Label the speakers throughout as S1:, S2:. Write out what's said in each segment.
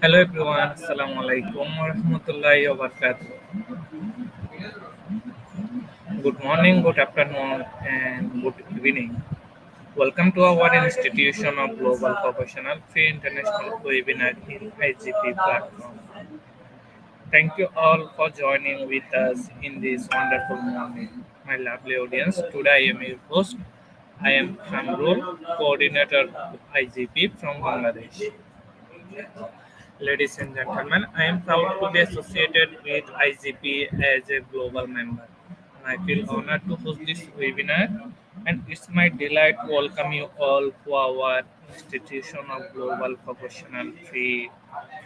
S1: Hello everyone, Assalamu alaikum wa rahmatullahi wa barakatuh. Good morning, good afternoon, and good evening. Welcome to our Institution of Global Professional Free International Webinar in IGP platform. Thank you all for joining with us in this wonderful morning. My lovely audience, today I am your host. I am Kamrul, coordinator of IGP from Bangladesh. Ladies and gentlemen, I am proud to be associated with IGP as a global member. I feel honored to host this webinar, and it's my delight to welcome you all to our Institution of Global Professional Free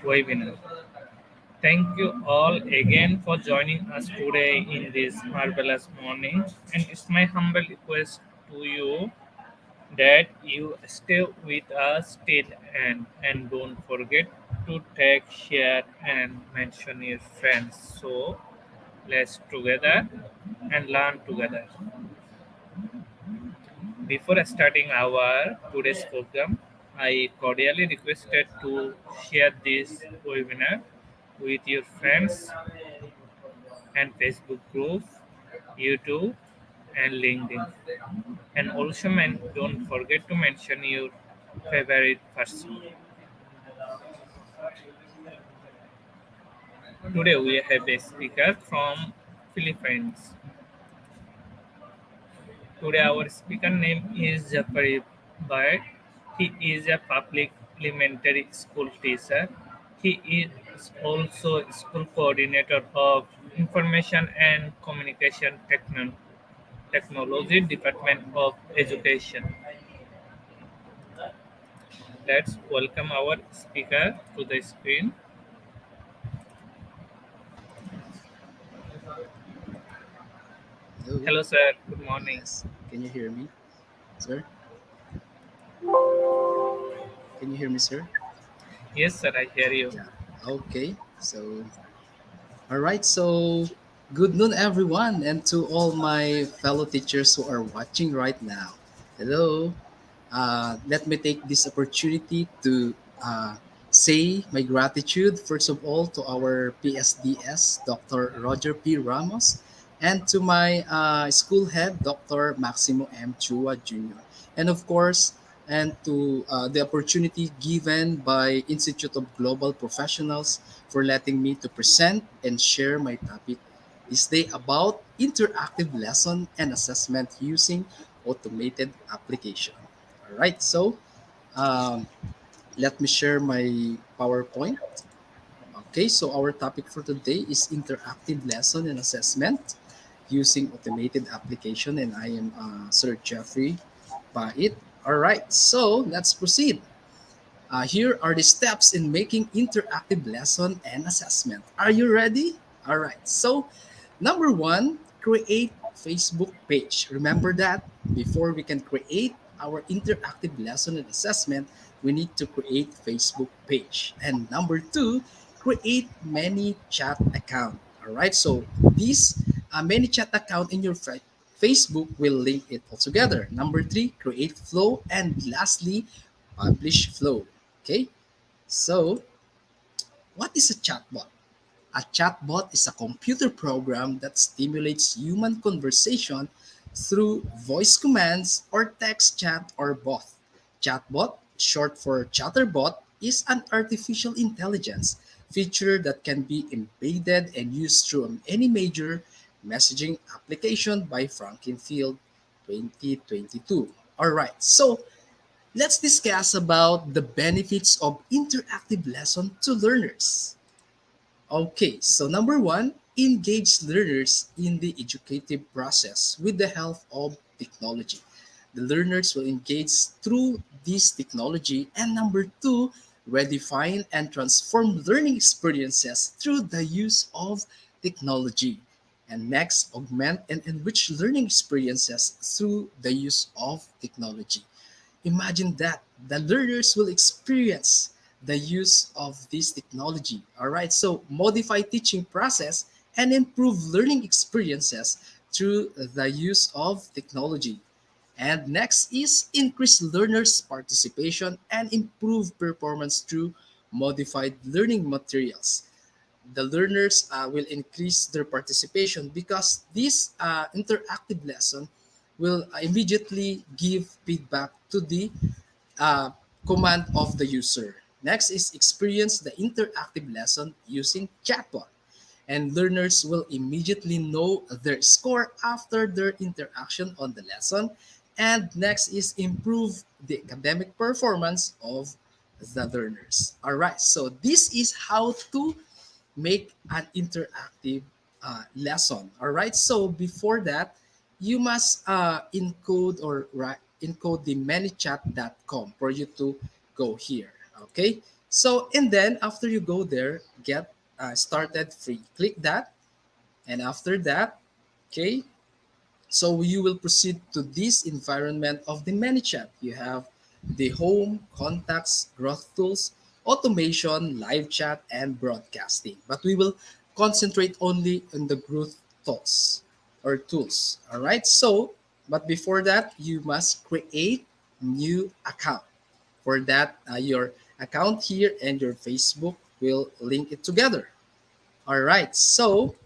S1: webinar. Thank you all again for joining us today in this marvelous morning, and it's my humble request to you that you stay with us till end and don't forget to tag, share, and mention your friends. So let's together and learn together. Before starting our today's program, I cordially requested to share this webinar with your friends and Facebook group, YouTube, and LinkedIn. And also, don't forget to mention your favorite person. Today we have a speaker from Philippines. Today our speaker name is Jafari Bhatt. He is a public elementary school teacher. He is also school coordinator of Information and Communication Technology Department of Education. Let's welcome our speaker to the screen.
S2: Hello.
S1: Hello sir, good morning.
S2: Yes. Can you hear me, sir? Can you hear me, sir?
S1: Yes sir, I hear you.
S2: Yeah. Okay. All right. Good noon, everyone, and to all my fellow teachers who are watching right now. Hello. Let me take this opportunity to say my gratitude, first of all, to our PSDS, Dr. Roger P. Ramos, and to my school head, Dr. Maximo M. Chua Jr. And of course, and to the opportunity given by Institute of Global Professionals for letting me to present and share my topic this day about interactive lesson and assessment using automated application. All right, um, let me share my PowerPoint. Okay, so our topic for today is interactive lesson and assessment using automated application, and I am Sir Jeffrey Bait. All right, so let's proceed. Here are the steps in making interactive lesson and assessment. Are you ready? All right, so number one, create Facebook page. Remember that before we can create our interactive lesson and assessment, we need to create Facebook page. And number two, create many chat account. All right, so this many chat account in your Facebook will link it all together. Number three, create flow, and lastly, publish flow. Okay, so what is a chatbot? A chatbot is a computer program that stimulates human conversation through voice commands or text chat or both. Chatbot, short for Chatterbot, is an artificial intelligence feature that can be embedded and used through any major messaging application by Frankenfield 2022. All right, so let's discuss about the benefits of interactive lesson to learners. Okay, so number one, engage learners in the educative process with the help of technology. The learners will engage through this technology. And number two, redefine and transform learning experiences through the use of technology. And next, augment and enrich learning experiences through the use of technology. Imagine that the learners will experience the use of this technology. All right, so modify teaching process and improve learning experiences through the use of technology. And next is increase learners participation and improve performance through modified learning materials. The learners will increase their participation because this interactive lesson will immediately give feedback to the uh, command of the user. Next is experience the interactive lesson using chatbot, and learners will immediately know their score after their interaction on the lesson. And next is improve the academic performance of the learners. All right, so this is how to make an interactive lesson. All right. So before that, you must encode or encode the manychat.com for you to go here. Okay. So and then after you go there, get started free. Click that, and after that, okay, so you will proceed to this environment of the ManyChat. You have the home, contacts, growth tools, automation, live chat, and broadcasting. But we will concentrate only on the growth tools or tools. All right. So, but before that, you must create new account. For that, your account here and your Facebook will link it together. All right. So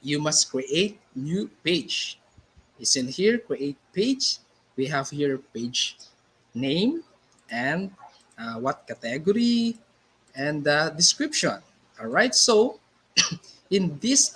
S2: you must create new page. It's in here, create page. We have here page name and what category and the description. All right. So in this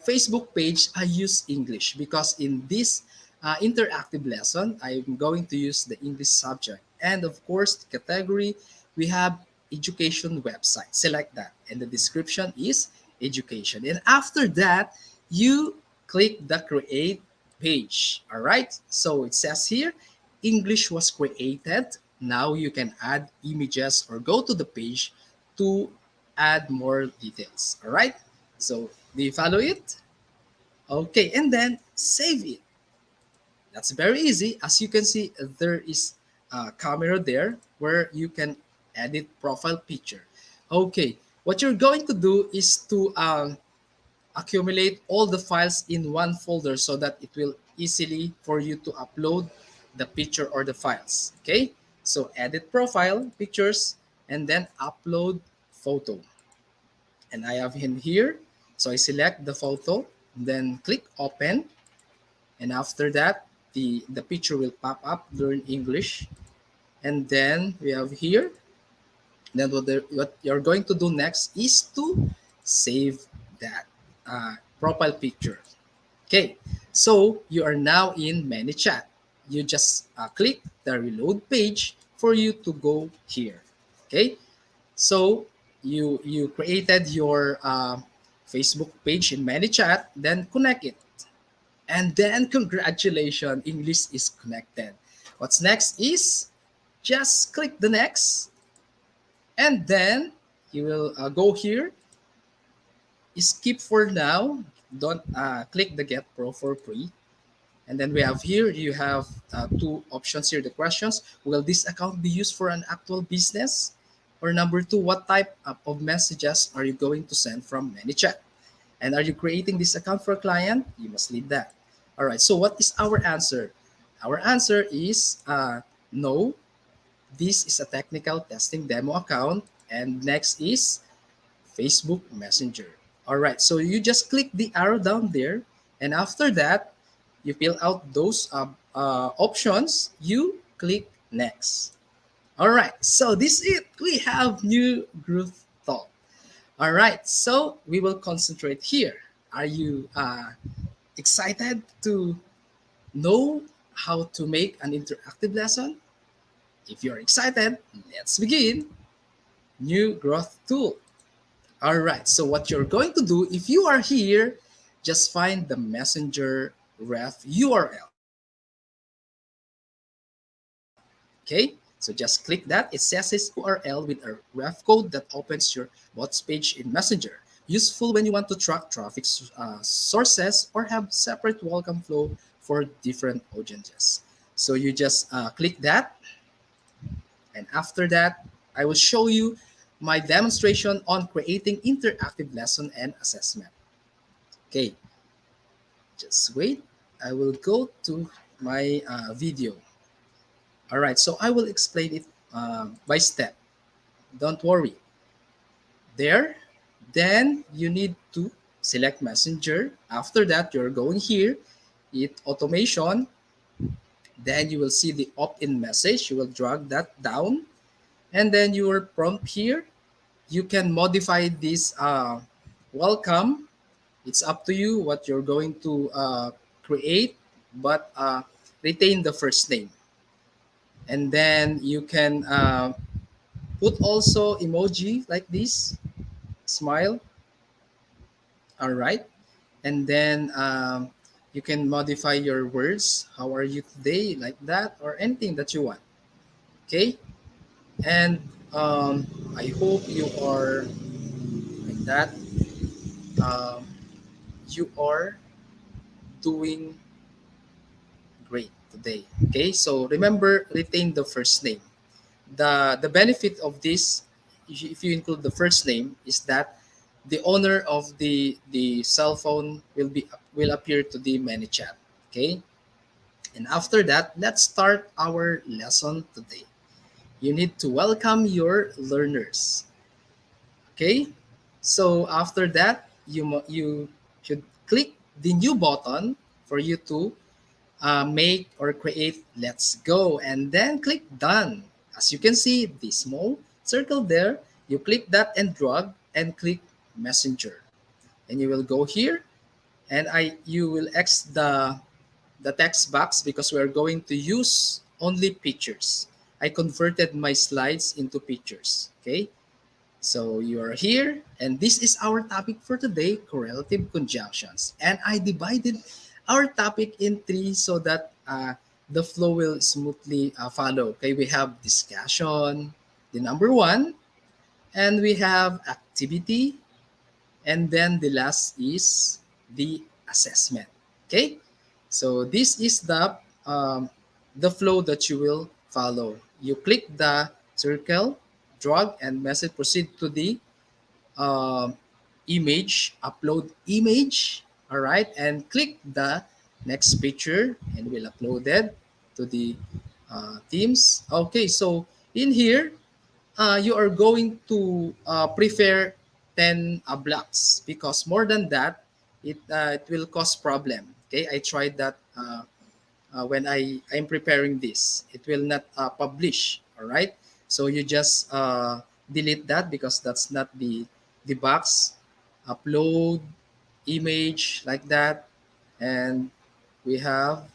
S2: Facebook page, I use English because in this interactive lesson, I'm going to use the English subject. And of course, the category, we have education website. Select that. And the description is education. And after that, you click the create page. All right. So it says here, English was created. Now you can add images or go to the page to add more details. All right. So do you follow it? Okay, and then save it. That's very easy. As you can see, there is a camera there where you can edit profile picture. Okay, what you're going to do is to accumulate all the files in one folder so that it will easily for you to upload the picture or the files. Okay, so edit profile pictures and then upload photo. And I have him here. So I select the photo, then click open. And after that, the picture will pop up, learn English. And then we have here, then what you're going to do next is to save that profile picture. Okay, so you are now in ManyChat. You just click the reload page for you to go here. Okay, so you created your Facebook page in ManyChat, then connect it, and then congratulations, English is connected. What's next is just click the next, and then you will go here. Skip for now. Don't click the Get Pro for free. And then we have here, you have two options here. The questions, will this account be used for an actual business? Or number two, what type of messages are you going to send from ManyChat? And are you creating this account for a client? You must leave that. All right, so what is our answer? Our answer is no, this is a technical testing demo account. And next is Facebook Messenger. All right, so you just click the arrow down there. And after that, you fill out those options, you click next. All right, so this is it. We have new growth talk. All right, so we will concentrate here. Are you excited to know how to make an interactive lesson? If you're excited, let's begin. New growth tool. All right, so what you're going to do, if you are here, just find the Messenger ref URL. Okay, so just click that. It says it's URL with a ref code that opens your bots page in Messenger. Useful when you want to track traffic sources or have separate welcome flow for different audiences. So you just click that, and after that, I will show you my demonstration on creating interactive lesson and assessment. Okay, just wait. I will go to my video. All right, so I will explain it by step. Don't worry. there. Then you need to select Messenger. After that, you're going here, hit automation. Then you will see the opt-in message. You will drag that down. And then your prompt here, you can modify this welcome. It's up to you what you're going to create, but retain the first name. And then you can put also emoji like this, smile. All right. And then you can modify your words. How are you today? Like that, or anything that you want. Okay. And I hope you are like that. Um, you are doing great today. Okay. So remember, retain the first name. The benefit of this, if you include the first name, is that the owner of the cell phone will appear to the ManyChat. Okay. And after that, let's start our lesson today. You need to welcome your learners. Okay? So after that, you should click the new button for you to make or create Let's Go, and then click Done. As you can see, the small circle there, you click that and drag and click Messenger. And you will go here, and you will X the text box because we are going to use only pictures. I converted my slides into pictures. Okay, so you are here, and this is our topic for today: correlative conjunctions. And I divided our topic in three so that the flow will smoothly follow. Okay, we have discussion, the number one, and we have activity, and then the last is the assessment. Okay, so this is the flow that you will follow. You click the circle, drag, and message proceed to the um image, upload image. All right, and click the next picture, and we'll upload it to the Teams. Okay, so in here you are going to prefer 10 blocks because more than that it will cause problem. Okay, I tried that when I'm preparing this, it will not publish. All right, so you just delete that because that's not the box. Upload image like that, and we have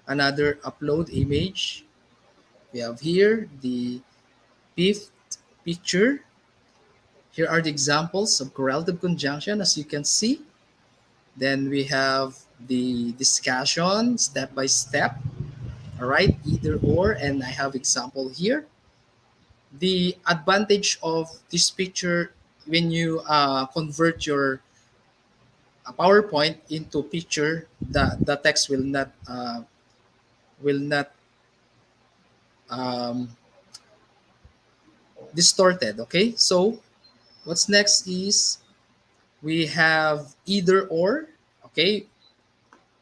S2: another upload image. We have here the fifth picture. Here are the examples of correlative conjunction, as you can see. Then we have the discussion step by step. All right, either or, and I have example here. The advantage of this picture when you convert your PowerPoint into picture, the text will not um, distorted. Okay, so what's next is we have either or. Okay,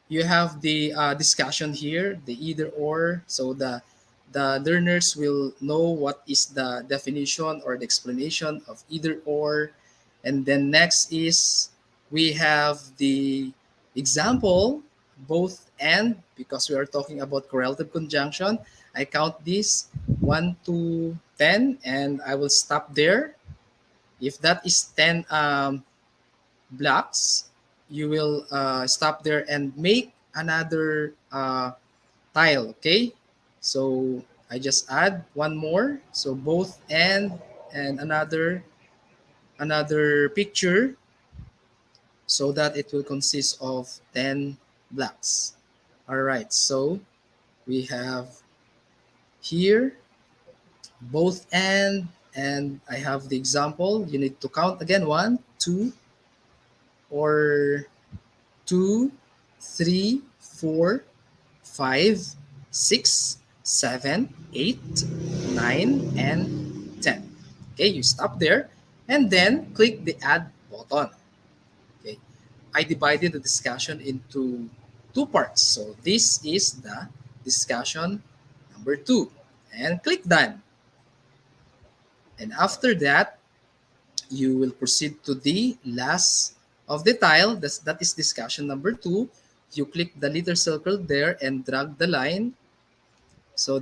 S2: you have the discussion here, the either or, so the learners will know what is the definition or the explanation of either or. And then next is we have the example both and, because we are talking about correlative conjunction. I count this 1 to 10 and I will stop there. If that is 10 blocks, you will stop there and make another tile. Okay, so I just add one more, so both and another picture, so that it will consist of 10 blocks. All right, so we have here both and I have the example. You need to count again: one, two, or two, three, four, 5, 6, 7, 8, 9, and 10. Okay, you stop there and then click the add button. Okay, I divided the discussion into two parts. So this is the discussion number two, and click done. And after that, you will proceed to the last of the tile. That is discussion number 2. You click the little circle there and drag the line. So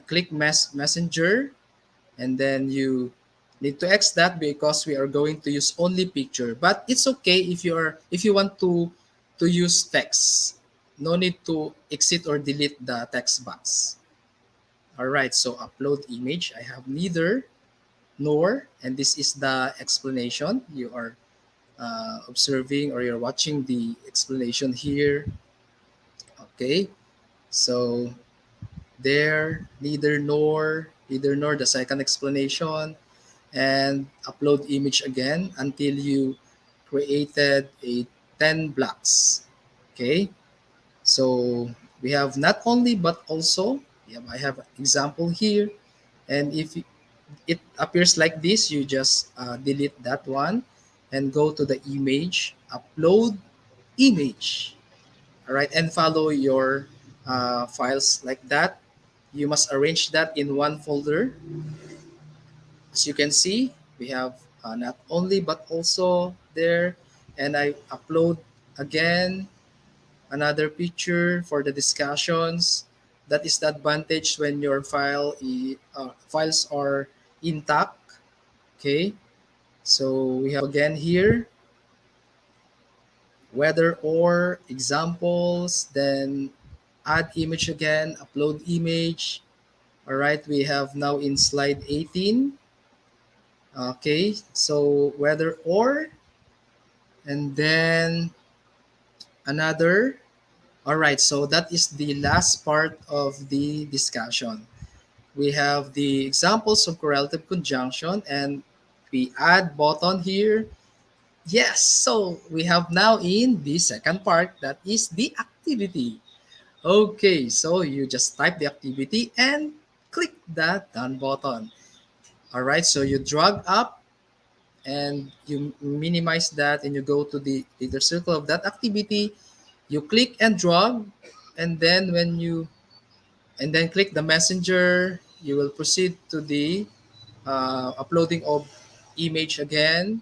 S2: click messenger, and then you need to X that because we are going to use only picture. But it's okay if you want to use text. No need to exit or delete the text box. All right, so upload image. I have neither nor, and this is the explanation. You are observing or you're watching the explanation here. Okay, so there, neither nor the second explanation, and upload image again until you created a 10 blocks. Okay, so we have not only but also, yeah, I have example here, and if it appears like this, you just delete that one and go to the image, upload image. All right, and follow your files like that. You must arrange that in one folder. As you can see, we have not only but also there, and I upload again another picture for the discussions. That is the advantage when your files are intact. Okay, so we have again here whether or examples, then add image again, upload image. All right, we have now in slide 18. Okay, so whether or, and then another. All right, so that is the last part of the discussion. We have the examples of correlative conjunction, and we add button here. Yes, so we have now in the second part, that is the activity. Okay, so you just type the activity and click that done button. All right, so you drag up and you minimize that and you go to the little circle of that activity. You click and drag, and then click the messenger. You will proceed to the uploading of image again.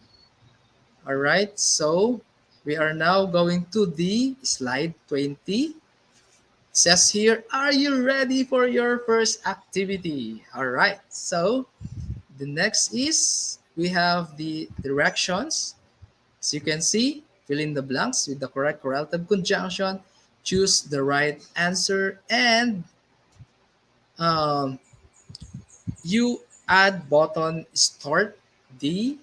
S2: All right, so we are now going to the slide 20. It says here, are you ready for your first activity? All right, so the next is we have the directions. As you can see, fill in the blanks with the correct correlative conjunction, choose the right answer, and um, you add button start the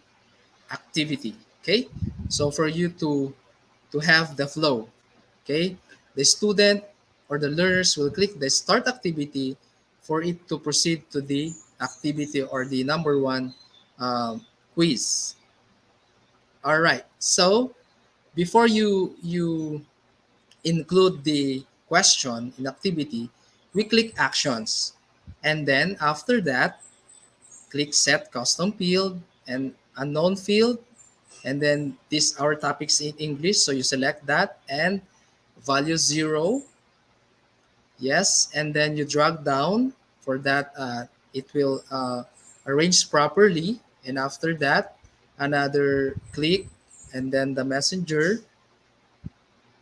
S2: activity. Okay, so for you to have the flow, okay, the student or the learners will click the start activity for it to proceed to the activity or the number one quiz. All right, so before you include the question in activity, we click actions, and then after that click set custom field and unknown field, and then this our topics in English, so you select that and value 0. Yes, and then you drag down for that. It will arrange properly, and after that, another click, and then the messenger.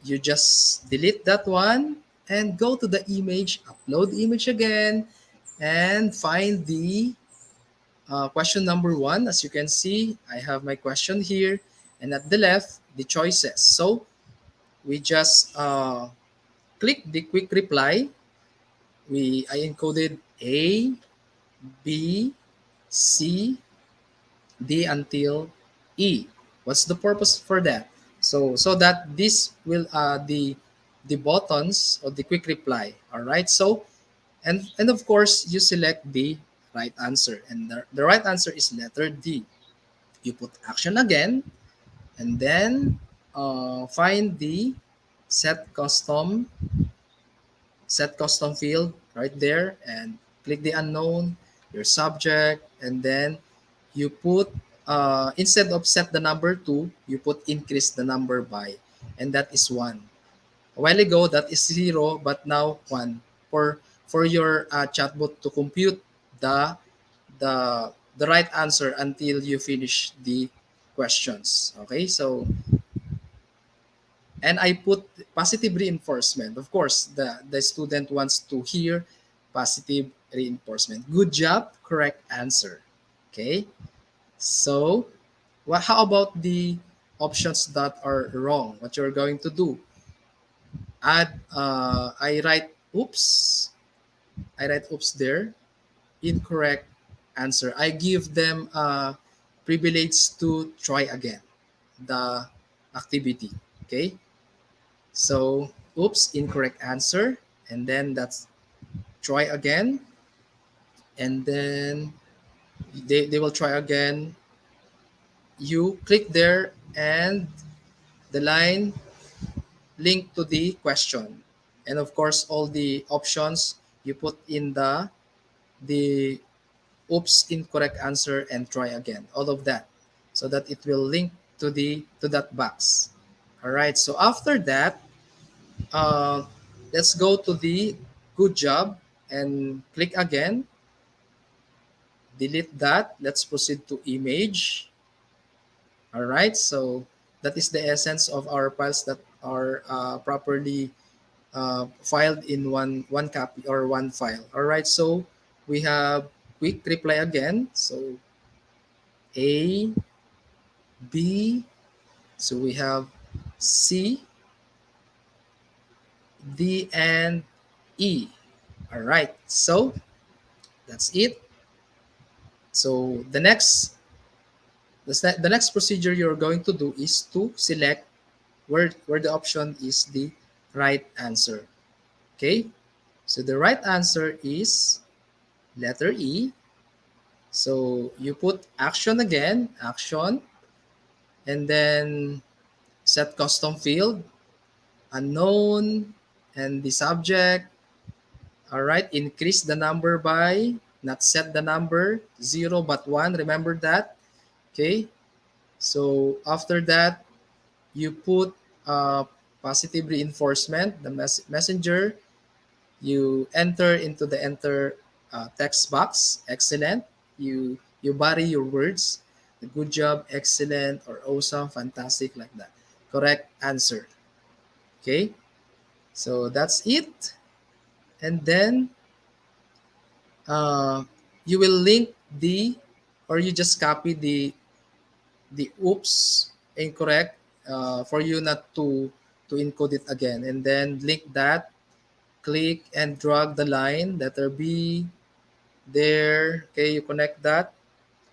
S2: You just delete that one and go to the image, upload image again, and find the question number 1. As you can see, I have my question here, and at the left, the choices. So we just click the quick reply. I encoded A, B, C, D until E. What's the purpose for that? So that this will the buttons or the quick reply. All right. So and of course you select the right answer, and the right answer is letter D. You put action again, and then find the set custom set custom field right there, and click the unknown, your subject, and then you put instead of set the number 2, you put increase the number by, and that is 1. A while ago that is 0, but now 1 for your chatbot to compute the the right answer until you finish questions. Okay, so and I put positive reinforcement. Of course, the student wants to hear positive reinforcement. Good job, correct answer. Okay, so how about the options that are wrong? What you're going to do? Add, I write oops. I write oops there. Incorrect answer. I give them privilege to try again the activity. Okay, so oops, incorrect answer, and then that's try again, and then they will try again. You click there, and the line link to the question, and of course all the options you put in the oops incorrect answer and try again, all of that, so that it will link to that box. All right, so after that, uh, let's go to the good job and click again, delete that, let's proceed to image. All right, so that is the essence of our files that are properly filed in one copy or one file. All right, so we have quick reply again. So A, B, so we have C, D, and E. All right, so that's it. So the next procedure you're going to do is to select where the option is the right answer. Okay, so the right answer is letter E. So you put action again, action, and then set custom field, unknown, and the subject. All right, increase the number by, not set the number, 0 but 1. Remember that. Okay, so after that, you put positive reinforcement, the messenger. You enter into the enter text box. Excellent. You body your words. Good job, excellent, or awesome, fantastic, like that. Correct answer. Okay. So that's it. And then uh, you will link the, or you just copy the oops incorrect, for you not to encode it again, and then link that, click and drag the line letter B there. Okay, you connect that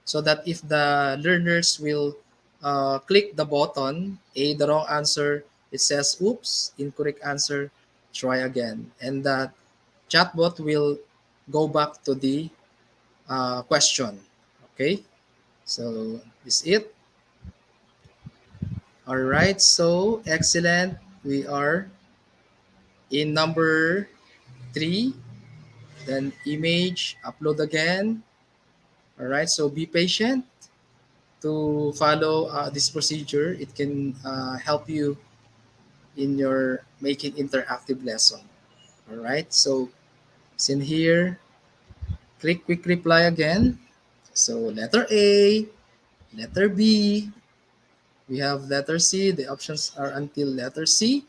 S2: so that if the learners will click the button A, the wrong answer, it says oops incorrect answer, try again, and the chatbot will go back to the question. Okay, so this is it. All right, so excellent. We are in number 3. Then image, upload again. All right, so be patient to follow this procedure. It can help you in your making interactive lesson. All right, so it's in here. Click quick reply again. So letter A, letter B, we have letter C. The options are until letter C.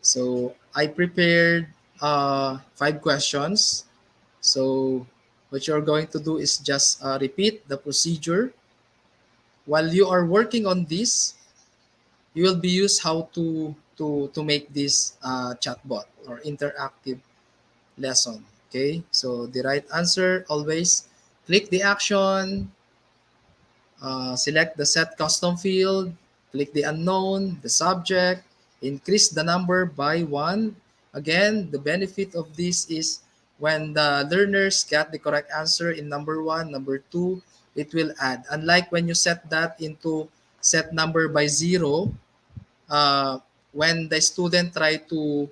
S2: So I prepared 5 questions. So what you're going to do is just repeat the procedure. While you are working on this, you will be used how to make this chatbot or interactive lesson. Okay, so the right answer always click the action, select the set custom field, click the unknown, the subject, increase the number by 1. Again, the benefit of this is when the learners get the correct answer in number 1, number 2, it will add. Unlike when you set that into set number by 0, uh, when the student try to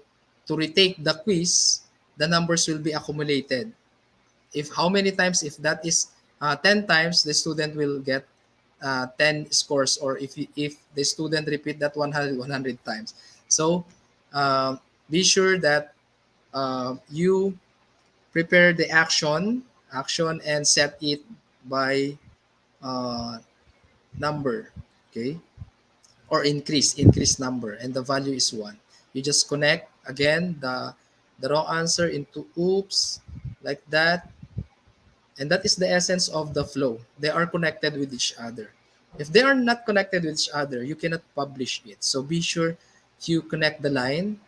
S2: retake the quiz, the numbers will be accumulated. If how many times, if that is 10 times, the student will get 10 scores, or if the student repeat that 100 times. So be sure that you prepare the action and set it by uh, number. Okay, or increase number, and the value is 1. You just connect again the wrong answer into oops, like that. And that is the essence of the flow. They are connected with each other. If they are not connected with each other, you cannot publish it. So be sure you connect the line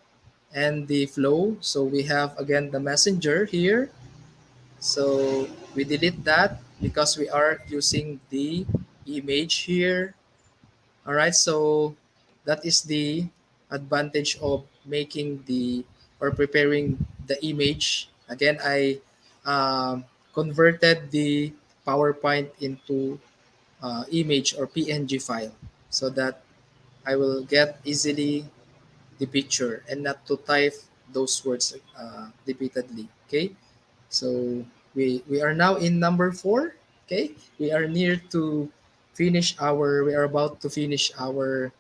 S2: and the flow. So we have again the messenger here. So we delete that because we are using the image here. All right, so that is the advantage of making the or preparing the image. Again, I converted the PowerPoint into image or PNG file so that I will get easily the picture and not to type those words repeatedly. Okay, so we are now in number 4. Okay, we are near to finish our. We are about to finish our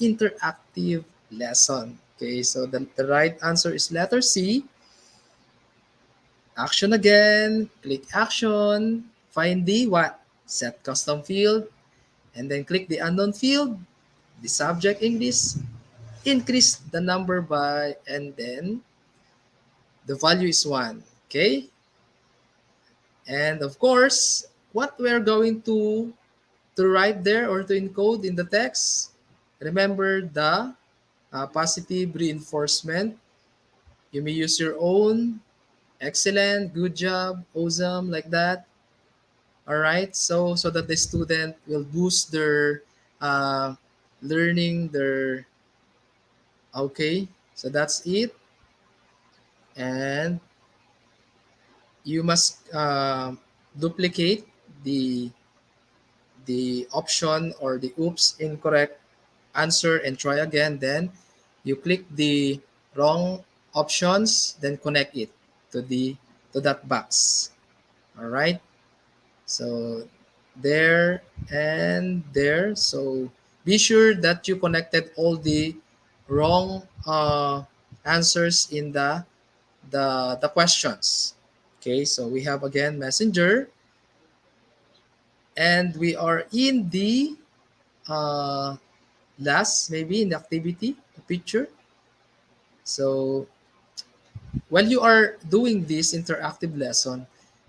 S2: interactive lesson. Okay, so the right answer is letter C. Action again. Click action. Find the what? Set custom field, and then click the unknown field. The subject English. Increase the number by, and then the value is 1. Okay, and of course, what we're going to write there or to encode in the text, remember the positive reinforcement. You may use your own, excellent, good job, awesome, like that. All right, so that the student will boost their uh, learning, their okay. So that's it, and you must duplicate the the option or the oops incorrect answer and try again. Then you click the wrong options, then connect it to the to that box. All right, so there and there. So be sure that you connected all the wrong answers in the questions. Okay, so we have again messenger, and we are in the uh, last, maybe in the activity, the picture. So while you are doing this interactive lesson,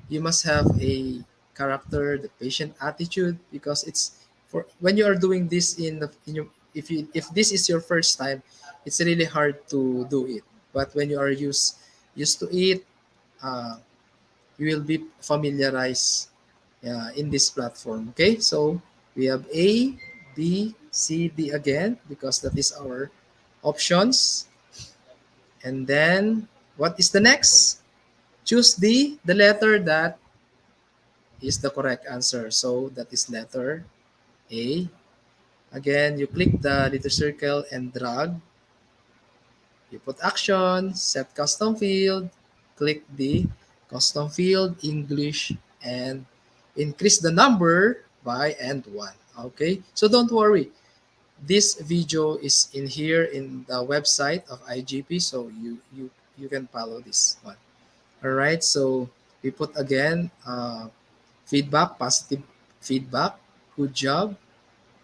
S2: you must have a character, the patient attitude, because it's for when you are doing this in your, if this is your first time, it's really hard to do it. But when you are used to it, uh, you will be familiarized in this platform. Okay, so we have A, B, C, D again because that is our options. And then what is the next? Choose the letter that is the correct answer. So that is letter A. Again, you click the little circle and drag. You put action, set custom field, click the custom field, English, and increase the number by and 1. Okay, so don't worry. This video is in here in the website of IGP, so you can follow this one. All right, so we put again feedback, positive feedback, good job.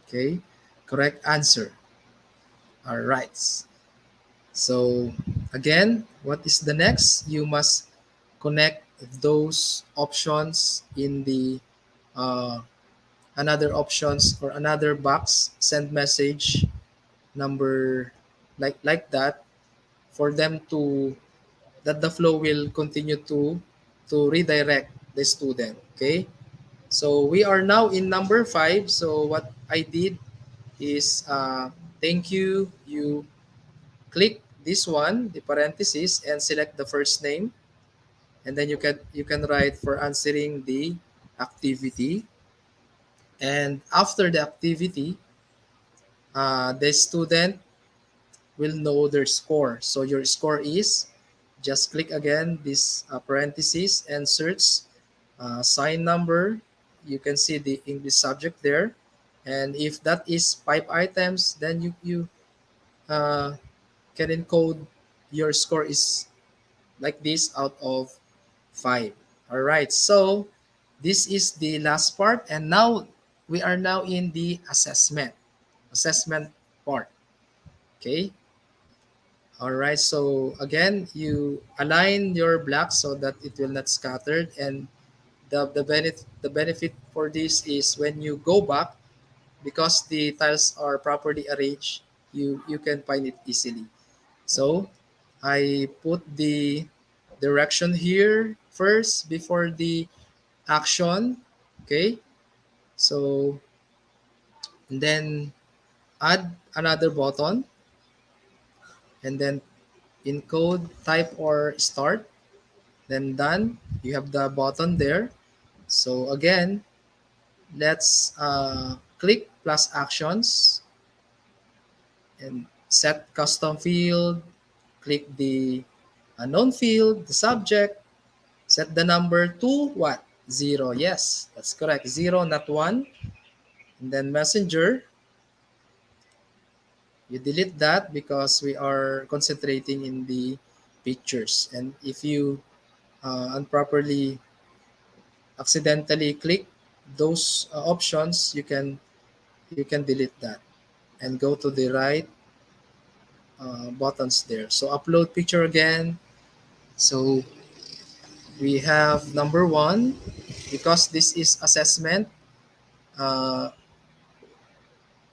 S2: Okay, correct answer. All right. So again, what is the next? You must connect those options in the uh, another options or another box. Send message number like that for them to that the flow will continue to redirect the student. Okay. So we are now in number 5. So what I did is thank you. You click this one, the parenthesis, and select the first name, and then you can write for answering the activity. And after the activity, the student will know their score. So your score is just click again this parenthesis and search sign number. You can see the English subject there, and if that is 5 items, then you uh, can encode your score is like this out of 5. All right, so this is the last part, and now we are now in the assessment part. Okay. All right. So again, you align your blocks so that it will not scattered, and the benefit for this is when you go back, because the tiles are properly arranged, you can find it easily. So I put the direction here first before the action. Okay. So and then add another button, and then encode, type, or start. Then done. You have the button there. So again, let's click plus actions and set custom field. Click the unknown field, the subject. Set the number to what? 0. Yes, that's correct. 0, not 1. And then messenger. You delete that because we are concentrating in the pictures. And if you improperly accidentally click those options, you can delete that and go to the right buttons there. So upload picture again. So we have number one, because this is assessment. Uh,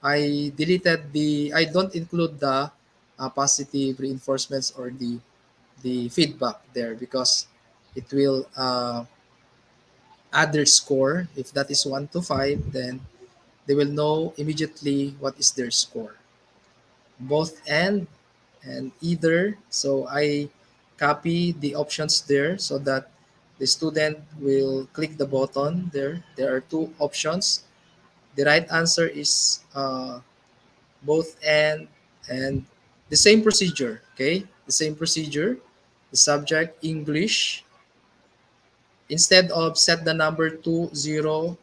S2: I don't include the positive reinforcements or the feedback there, because it will add their score. If that is 1 to 5, then they will know immediately what is their score. Both and either. So I copy the options there so that the student will click the button there. There are two options. The right answer is both and the same procedure. Okay, the same procedure. The subject English. Instead of set the number to 0,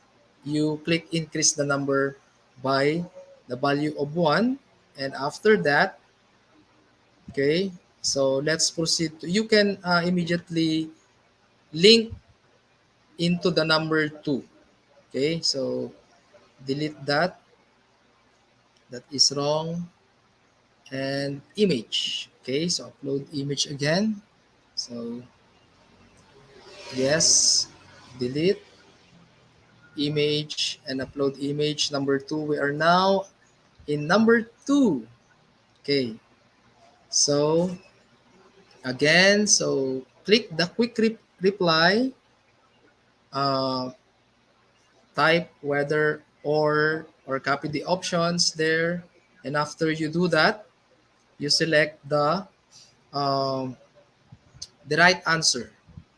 S2: you click increase the number by the value of 1. And after that, okay, so let's proceed. You can immediately link into the number 2. Okay, so delete that. That is wrong. And image. Okay, so upload image again. So yes, delete image and upload image number 2. We are now in number 2. Okay, so again, so click the quick reply, uh, type whether or copy the options there, and after you do that, you select um, the right answer.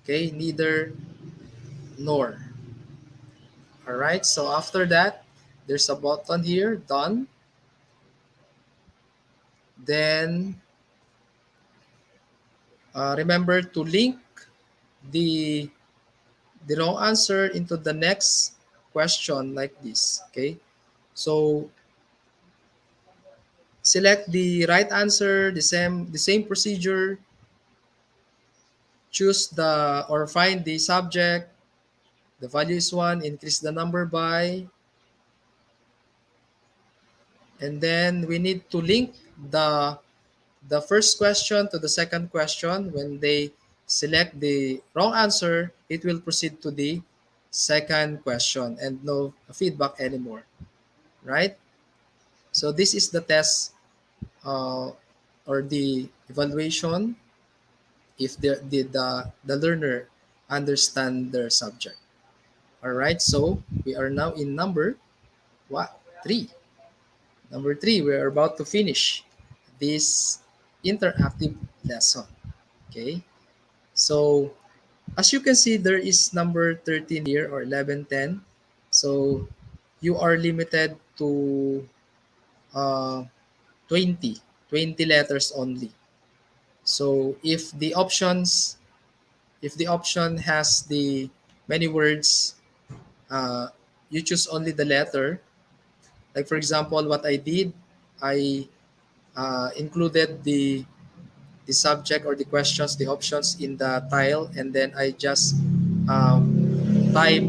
S2: Okay, neither nor. All right, so after that, there's a button here, done. Then remember to link the the wrong answer into the next question like this. Okay, so select the right answer, the same procedure. Choose the or find the subject. The value is 1. Increase the number by, and then we need to link the first question to the second question. When they select the wrong answer, it will proceed to the second question and no feedback anymore. Right? So this is the test uh, or the evaluation if the learner understand their subject. All right, so we are now in number what? 3. Number 3, we are about to finish this interactive lesson. Okay, so as you can see, there is number 13 here or 11, 10. So you are limited to uh, 20, 20 letters only. So if the option has the many words, uh, you choose only the letter. Like for example, what I did, I included the subject or the questions, the options in the tile, and then I just type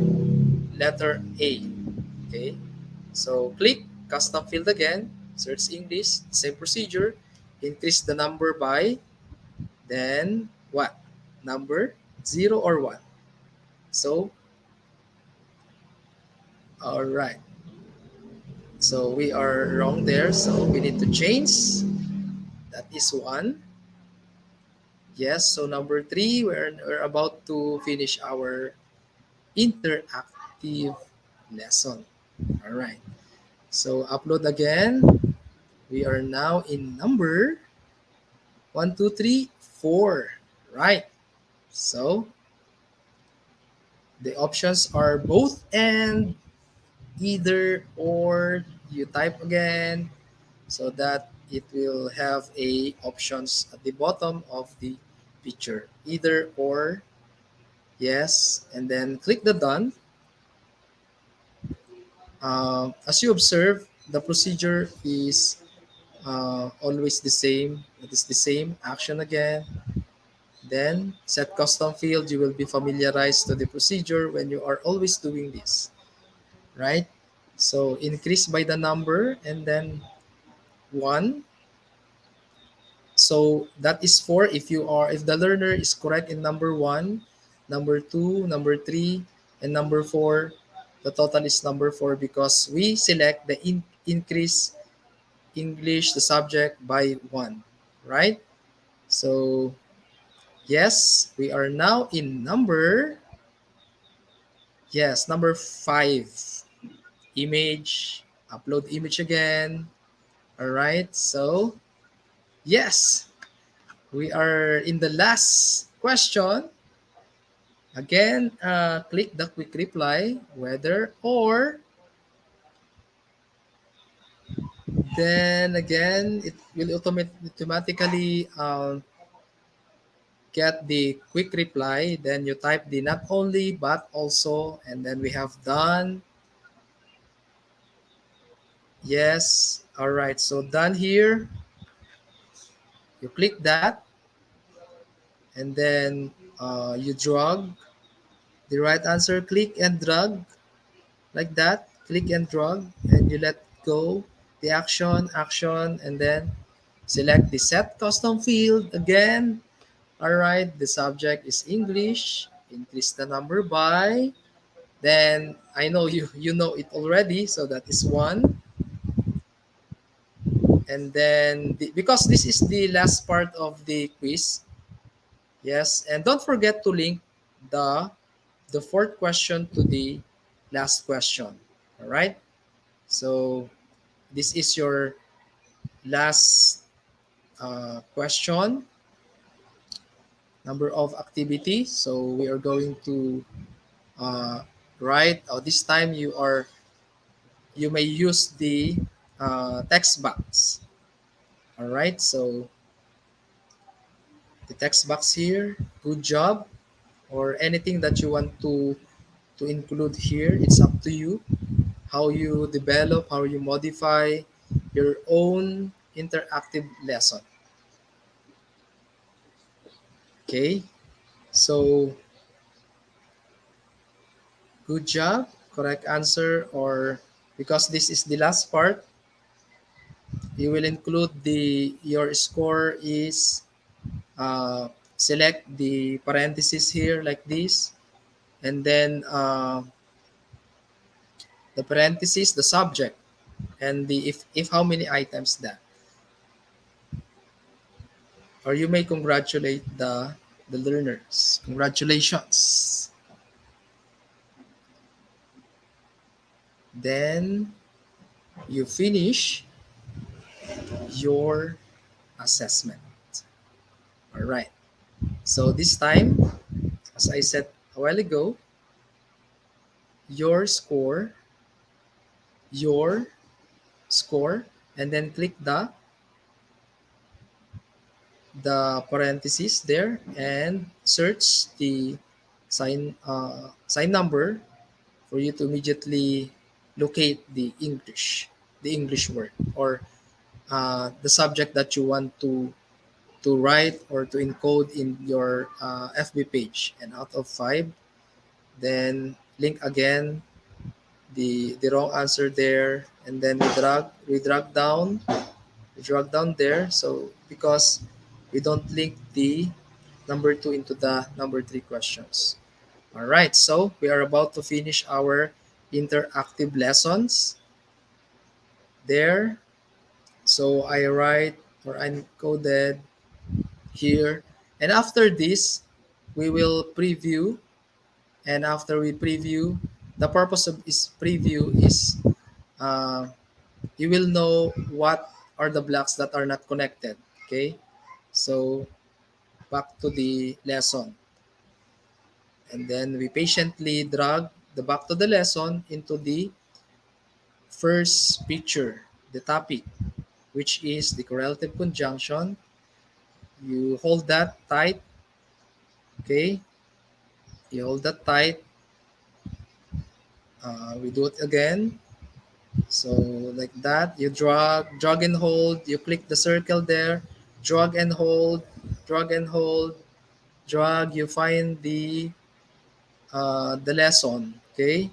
S2: letter A. Okay, So click custom field again, search English, same procedure, increase the number by, then what? Number 0 or 1. So, all right. So we are wrong there. So we need to change. That is 1. Yes. So number 3, we're about to finish our interactive lesson. All right. So upload again. We are now in number 1, 2, 3, 4. Right. So the options are both and, either, or. You type again so that it will have a options at the bottom of the picture, either or. Yes, and then click the done. As you observe, the procedure is always the same. It is the same action again. Then set custom field. You will be familiarized to the procedure when you are always doing this, right? So increase by the number and then 1. So that is 4 if the learner is correct in number 1, number 2, number 3, and number 4. The total is number 4 because we select the increase English the subject by 1, right? So yes, we are now in number 5. Image, upload image again. All right. So yes, we are in the last question. Again, click the quick reply, whether or. Then again, it will automatically get the quick reply. Then you type the not only but also, and then we have done. Yes. All right. So done here. You click that, and then you drag the right answer. Click and drag like that. Click and drag, and you let go the action, and then select the set custom field again. All right, the subject is English. Increase the number by. Then I know you know it already, so that is 1. And then because this is the last part of the quiz, yes, and don't forget to link the the fourth question to the last question. All right, so this is your last question, number of activity. So we are going to uh, write. This time you may use the text box. All right. So the text box here. Good job. Or anything that you want to include here. It's up to you. How you develop, how you modify your own interactive lesson. Okay. So good job. Correct answer, or because this is the last part, you will include the your score is select the parentheses here like this, and then the parentheses, the subject, and the if how many items that, or you may congratulate the learners. Congratulations. Then you finish your assessment. All right. So this time, as I said a while ago, your score, your score, and then click the parentheses there and search the sign number for you to immediately locate the English word, or the subject that you want to write or to encode in your FB page. And out of 5, then link again the wrong answer there, and then we drag down there. So because we don't link the number two into the number three questions. All right, so we are about to finish our interactive lessons there. So I write or I encoded here, and after this, we will preview. And after we preview, the purpose of this preview is uh, you will know what are the blocks that are not connected. Okay, so back to the lesson, and then we patiently drag the back to the lesson into the first picture, the topic, which is the correlative conjunction. You hold that tight. Okay, you hold that tight. We do it again. So like that, you drag and hold. You click the circle there, drag and hold, drag and hold, drag. You find the lesson. Okay,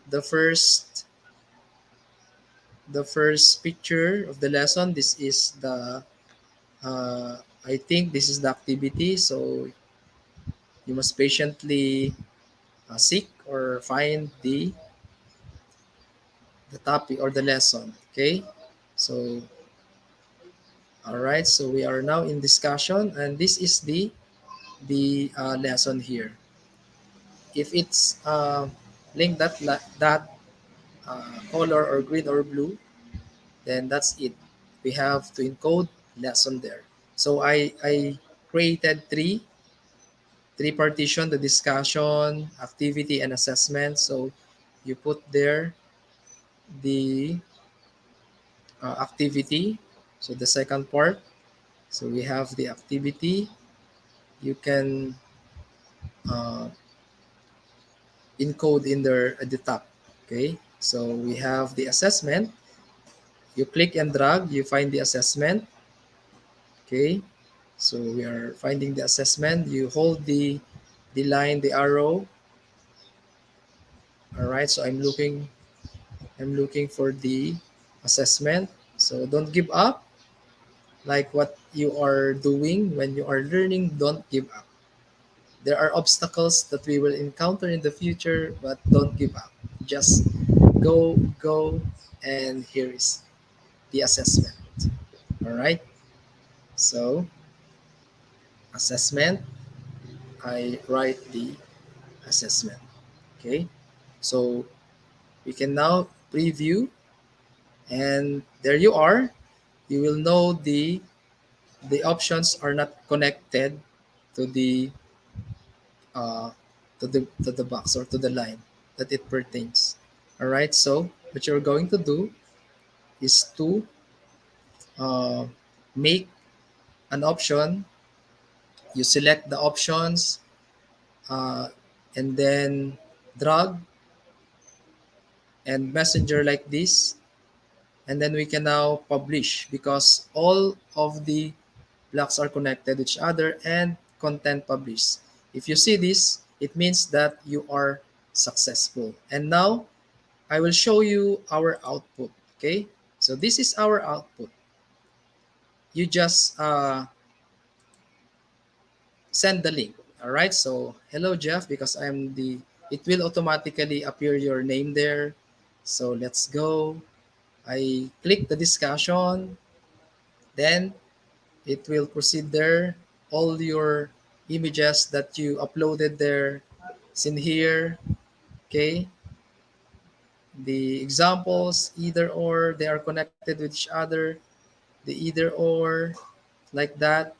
S2: the first the first picture of the lesson. This is the I think this is the activity. So you must patiently seek or find the topic or the lesson. Okay, so all right, so we are now in discussion, and this is the lesson here. If it's linked that color or green or blue, then that's it. We have to encode lesson there. So I created three partition: the discussion, activity, and assessment. So you put there the activity. So the second part. So we have the activity. You can uh, encode in there at the top. Okay, so we have the assessment. You click and drag, you find the assessment. Okay, so we are finding the assessment. You hold the line, the arrow. All right, so I'm looking for the assessment. So don't give up. Like what you are doing when you are learning, don't give up. There are obstacles that we will encounter in the future, but don't give up. Just go, and here is the assessment. All right. So assessment, I write the assessment. Okay. So we can now preview, and there you are. You will know the options are not connected to uh, the box or to the line that it pertains. All right. So what you're going to do is to uh, make an option. You select the options, uh, and then drag and messenger like this, and then we can now publish because all of the blocks are connected with each other and content published. If you see this, it means that you are successful. And now I will show you our output. Okay, so this is our output. You just send the link. All right, so hello Jeff, because I'm the it will automatically appear your name there. So let's go. I click the discussion, then it will proceed there. All your images that you uploaded there is in here. Okay, the examples, either or, they are connected with each other. The either or, like that.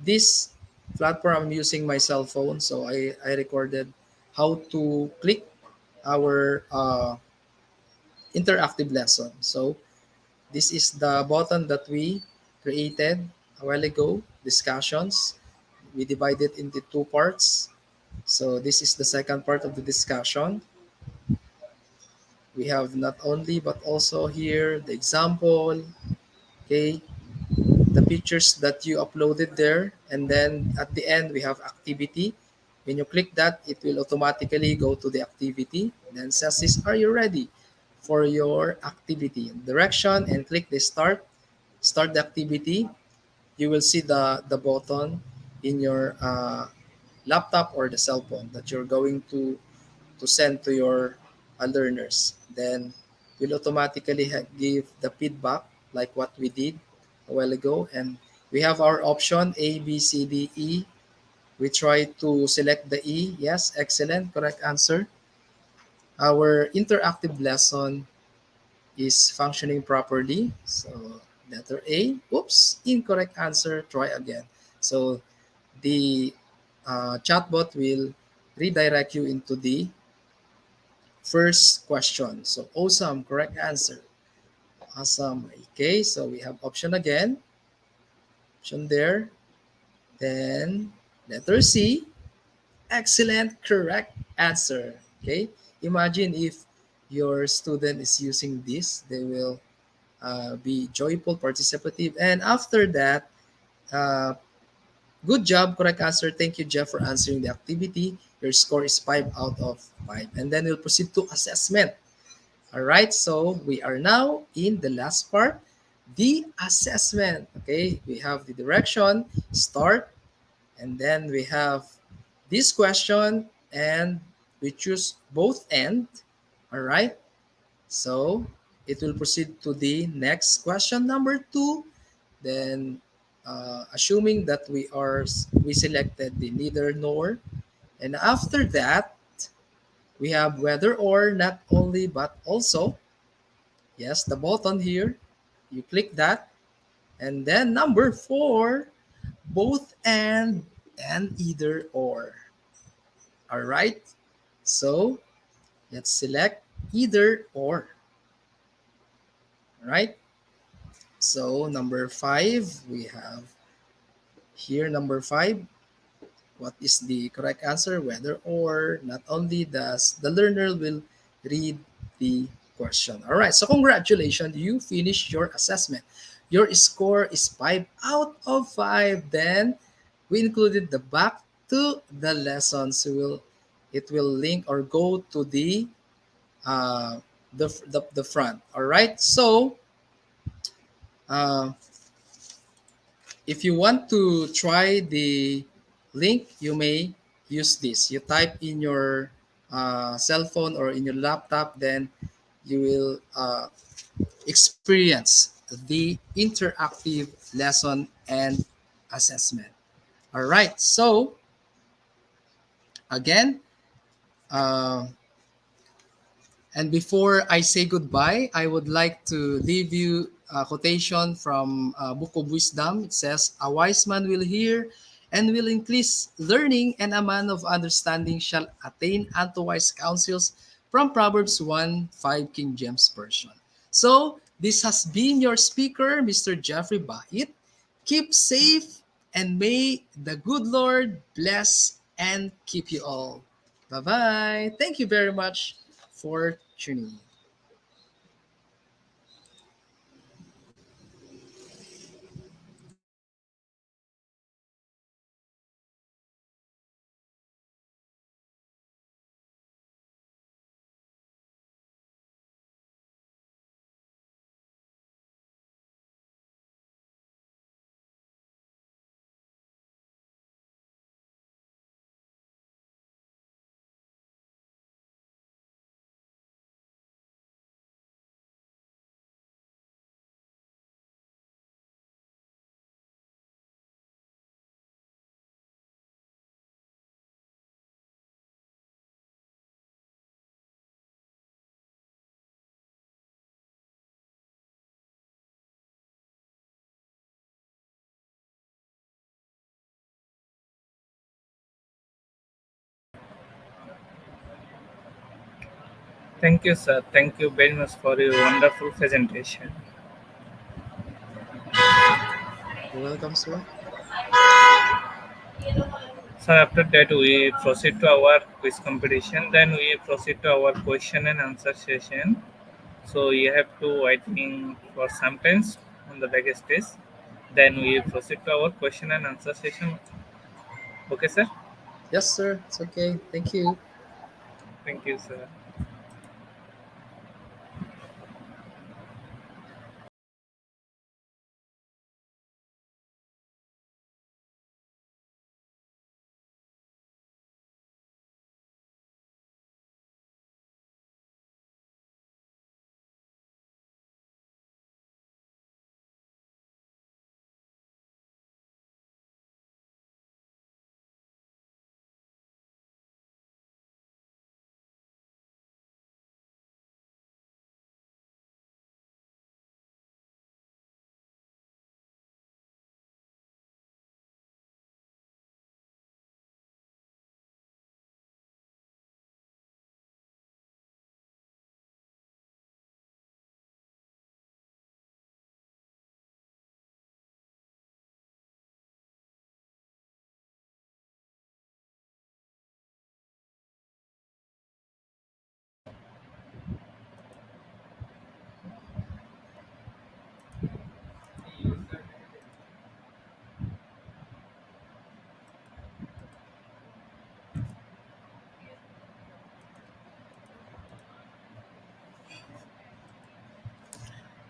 S2: This platform, I'm using my cell phone, so I recorded how to click our interactive lesson. So this is the button that we created a while ago, discussions. We divide it into two parts. So this is the second part of the discussion. We have not only but also here the example, okay, the pictures that you uploaded there, and then at the end we have activity. When you click that, it will automatically go to the activity. Then says this, are you ready for your activity? Direction and click the start the activity. You will see the button in your laptop or the cell phone that you're going to send to your learners. Then will automatically give the feedback like what we did a while ago. And we have our option A, B, C, D, E. We try to select the E. Yes, excellent, correct answer. Our interactive lesson is functioning properly. So letter A. Oops, incorrect answer. Try again. So the chatbot will redirect you into the first question. So awesome, correct answer. Awesome. Okay, so we have option again. Option there. Then letter C. Excellent, correct answer. Okay. Imagine if your student is using this, they will be joyful, participative, and after that, uh, good job, correct answer. Thank you, Jeff, for answering the activity. Your score is 5 out of 5. And then we'll proceed to assessment. All right, so we are now in the last part, the assessment. Okay, we have the direction, start, and then we have this question, and we choose both end. All right, so it will proceed to the next question, number 2. Then, assuming that we selected the neither nor, and after that, we have whether or, not only but also. Yes, the button here. You click that, and then number 4, both and either or. All right. So let's select either or. All right. So number 5, we have here number 5. What is the correct answer? Whether or, not only does the learner will read the question. All right. So congratulations, you finished your assessment. Your score is 5 out of 5. Then we included the back to the lesson. So it will link or go to uh, the front. All right. So uh, if you want to try the link, you may use this. You type in your cell phone or in your laptop, then you will experience the interactive lesson and assessment. All right. So again, uh, and before I say goodbye, I would like to leave you a quotation from Book of Wisdom. It says, "A wise man will hear and will increase learning, and a man of understanding shall attain unto wise counsels." From Proverbs 1:5, King James Version. So, this has been your speaker, Mr. Jeffrey Bait. Keep safe, and may the good Lord bless and keep you all. Bye bye. Thank you very much for tuning.
S1: Thank you, sir. Thank you very much for your wonderful presentation.
S2: You're welcome, sir.
S1: So after that, we proceed to our quiz competition. Then we proceed to our question and answer session. So you have to waiting for some times on the back stage. Then we proceed to our question and answer session. Okay, sir.
S2: Yes, sir. It's okay. Thank you.
S1: Thank you, sir.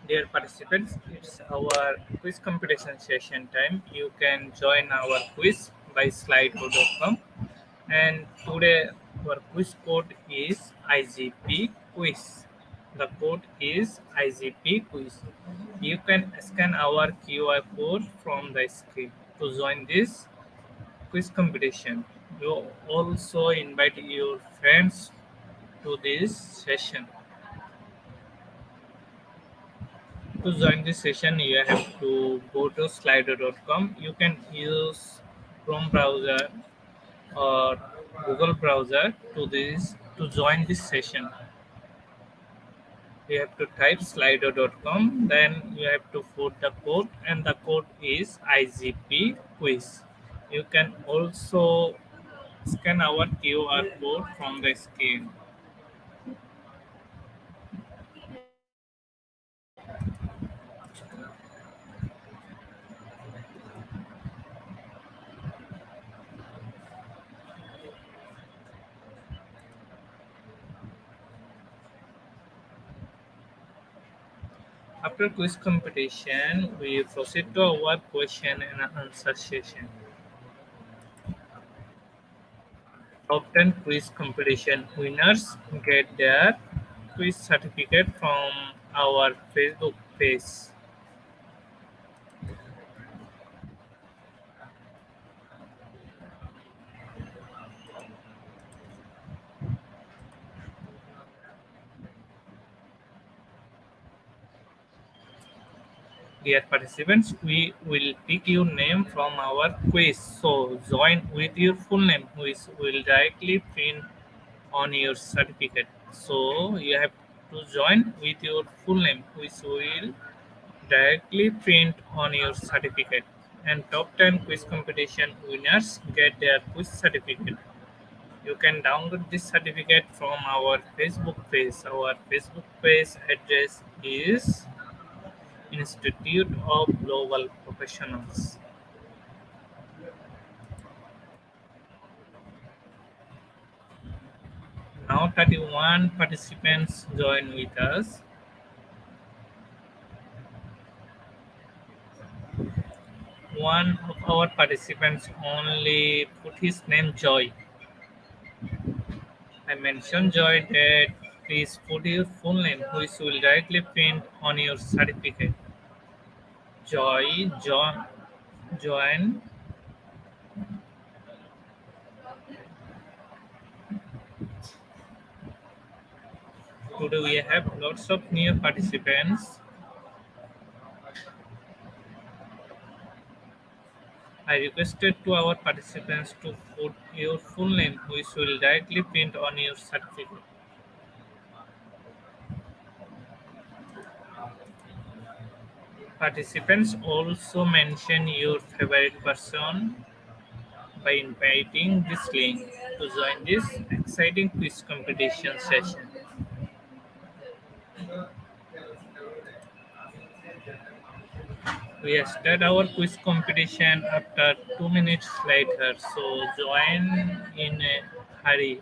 S1: Dear participants, it's our quiz competition session time. You can join our quiz by slido.com. And today our quiz code is IGP quiz. The code is IGP quiz. You can scan our QR code from the screen to join this quiz competition. You also invite your friends to this session. To join this session, you have to go to slido.com. You can use Chrome browser or Google browser to join this session. You have to type slido.com, then you have to put the code, and the code is IGP quiz. You can also scan our QR code from the screen. After quiz competition, we proceed to our question and answer session. Top 10 quiz competition winners get their quiz certificate from our Facebook page. Dear participants, we will pick your name from our quiz. So join with your full name, which will directly print on your certificate. So you have to join with your full name, which will directly print on your certificate. And top 10 quiz competition winners get their quiz certificate. You can download this certificate from our Facebook page. Our Facebook page address is Institute of Global Professionals. Now 31 participants join with us. One of our participants only put his name Joy. I mentioned Joy that please put your full name, which will directly print on your certificate. Join. Today we have lots of new participants. I requested to our participants to put your full name, which will directly print on your certificate. Participants also mention your favorite person by inviting this link to join this exciting quiz competition session. We start our quiz competition after 2 minutes later, so join in a hurry.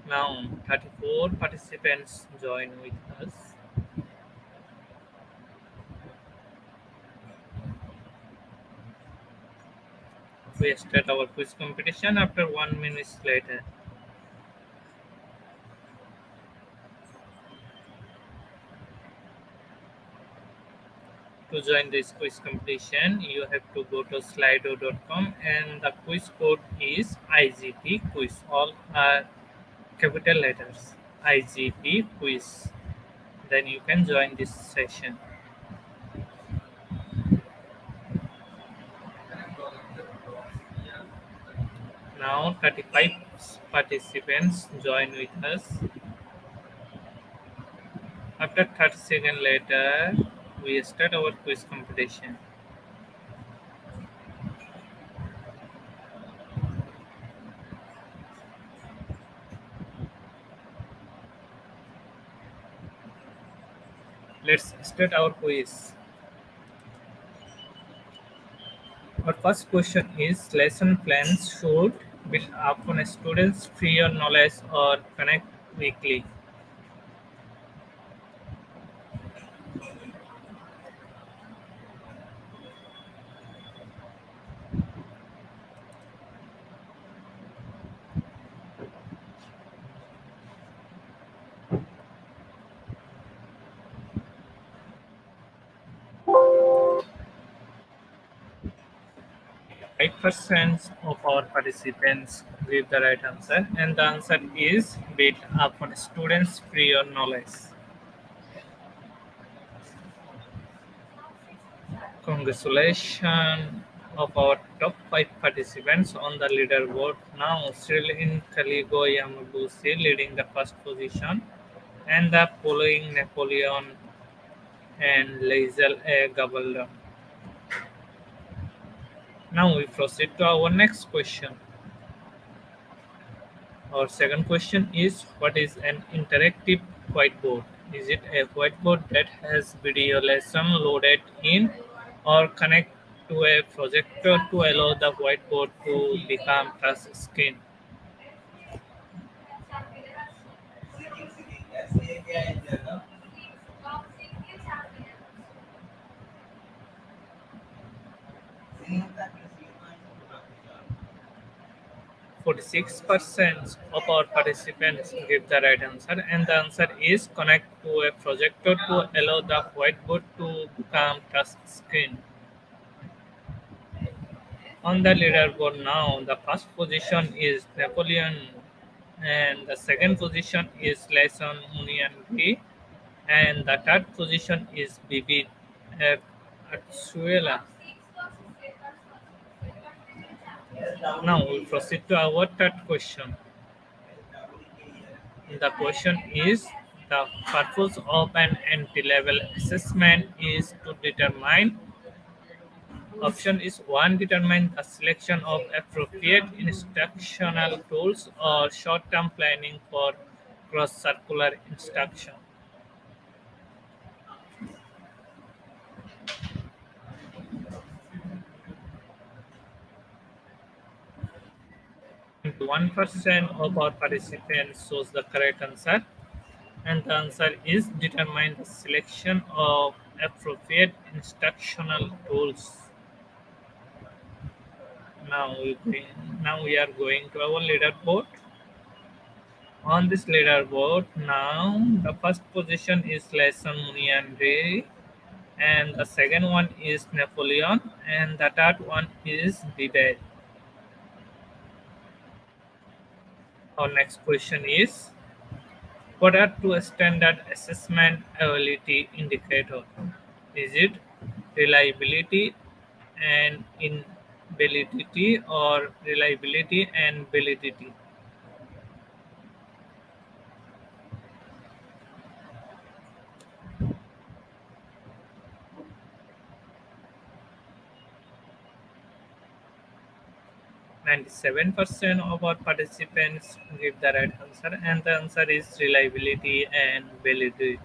S1: Now 34 participants join with us. We start our quiz competition after 1 minute later. To join this quiz competition, you have to go to slido.com and the quiz code is IGP quiz. All are capital letters, IGP quiz. Then you can join this session. Now 35 participants join with us. After 30 seconds later, we start our quiz competition. Let's start our quiz. Our first question is lesson plans should build upon a student's prior knowledge or connect weekly. 8% of our participants give the right answer, and the answer is build upon students' prior knowledge. Congratulations of our top 5 participants on the leaderboard. Now, Cyril Kaligo Yamaguchi leading the first position, and the following Napoleon and Laisel A. Gabaldon. Now we proceed to our next question. Our second question is what is an interactive whiteboard? Is it a whiteboard that has video lesson loaded in or connect to a projector to allow the whiteboard to become touch screen? Forty-six percent of our participants give the right answer, and the answer is connect to a projector to allow the whiteboard to become touch screen. On the leaderboard now, the first position is Napoleon, and the second position is Layson Muniangi, and the third position is Bibi Atsuela. Now we proceed to our third question. The question is the purpose of an entry-level assessment is to determine. Option is 1. Determine the selection of appropriate instructional tools or short-term planning for cross-circular instruction. And 1% of our participants chose the correct answer, and the answer is determine the selection of appropriate instructional tools. Now we are going to our leaderboard. On this leaderboard, now the first position is Lesson Muniandre, and the second one is Napoleon, and the third one is Bidet. Our next question is what are two standard assessment ability indicators? Is it reliability and invalidity or reliability and validity? 97% of our participants give the right answer, and the answer is reliability and validity.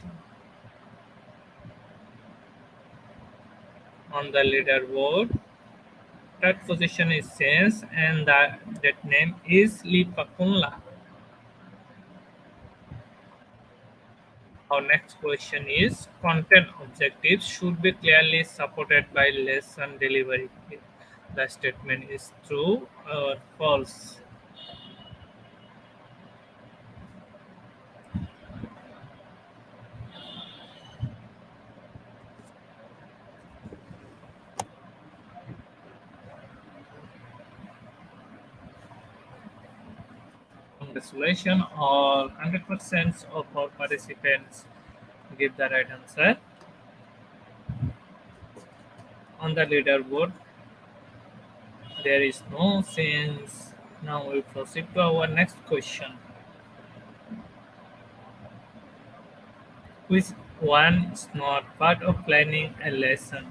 S1: On the leaderboard, third position is Sense, and that name is Lee Pakunla. Our next question is content objectives should be clearly supported by lesson delivery. The statement is true or false. Congratulations, all 100% of our participants give the right answer. On the leaderboard, there is no sense. Now we proceed to our next question. Which one is not part of planning a lesson?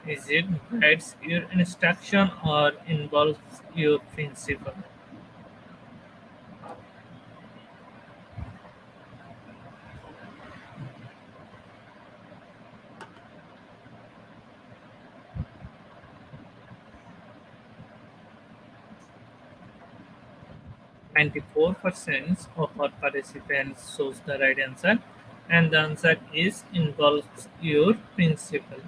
S1: Is it guides your instruction or involves your principle? 94% of our participants chose the right answer, and the answer is involves your principle.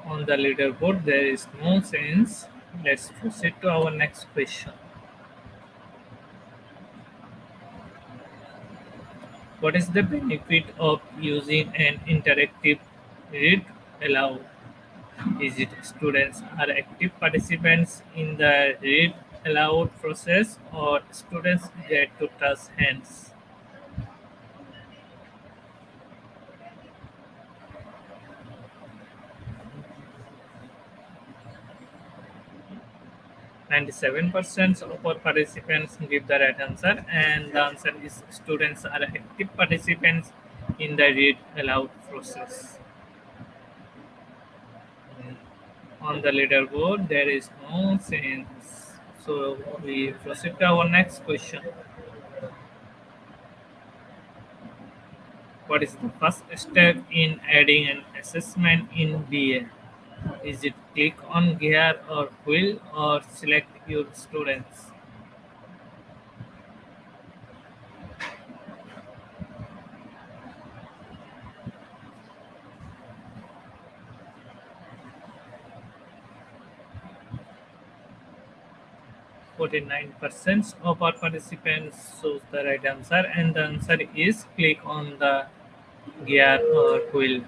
S1: On the leaderboard, there is no sense. Let's proceed to our next question. What is the benefit of using an interactive read aloud? Is it students are active participants in the read aloud process or students get to touch hands? 97% of our participants give the right answer, and the answer is students are active participants in the read aloud process. On the leaderboard, there is no sense. So we proceed to our next question. What is the first step in adding an assessment in BA? Is it click on gear or wheel or select your students? 49% of our participants chose the right answer, and the answer is click on the gear or wheel.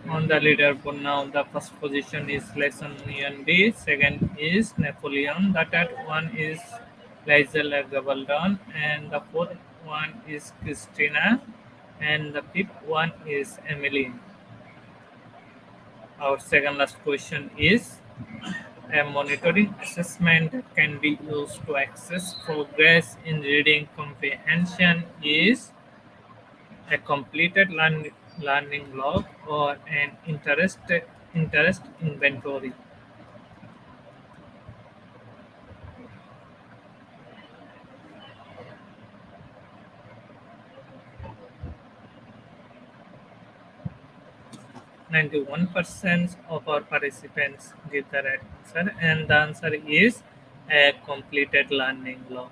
S1: On the leaderboard now, the first position is Lesson Union B, second is Napoleon, the third one is Lizel Gabaldon, and the fourth one is Christina, and the fifth one is Emily. Our second last question is a monitoring assessment that can be used to assess progress in reading comprehension is a completed learning log or an interest inventory. 91% of our participants give the right answer, and the answer is a completed learning log.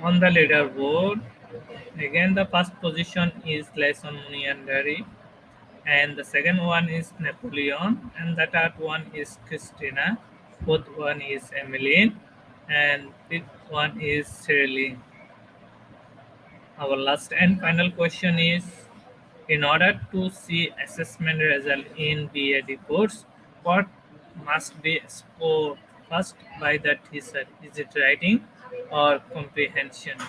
S1: On the leaderboard, again the first position is Lesson Muniandari, and the second one is Napoleon, and the third one is Christina, fourth one is Emmeline, and fifth one is Shirley. Our last and final question is, in order to see assessment result in BA reports, what must be scored first by the teacher? Is it writing or comprehension?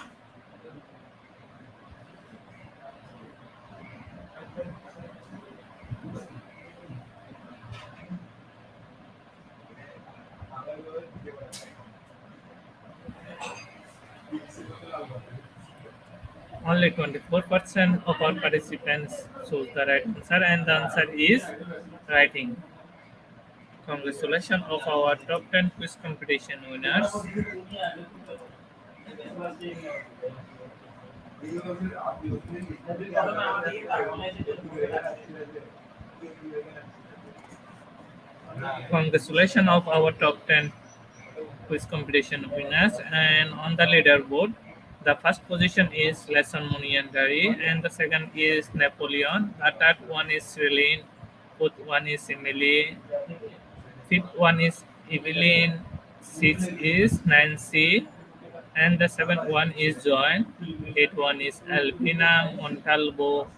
S1: Only 24% of our participants chose the right answer, and the answer is writing. Congratulations of our top 10 quiz competition winners. Congratulations of our top 10 quiz competition winners, and on the leaderboard, the first position is Lesson Muniandari, and the second is Napoleon. The third one is Celine. Fourth one is Emily. Fifth one is Evelyn. Sixth is Nancy, and the seventh one is Joy. Eighth one is Albina Montalvo,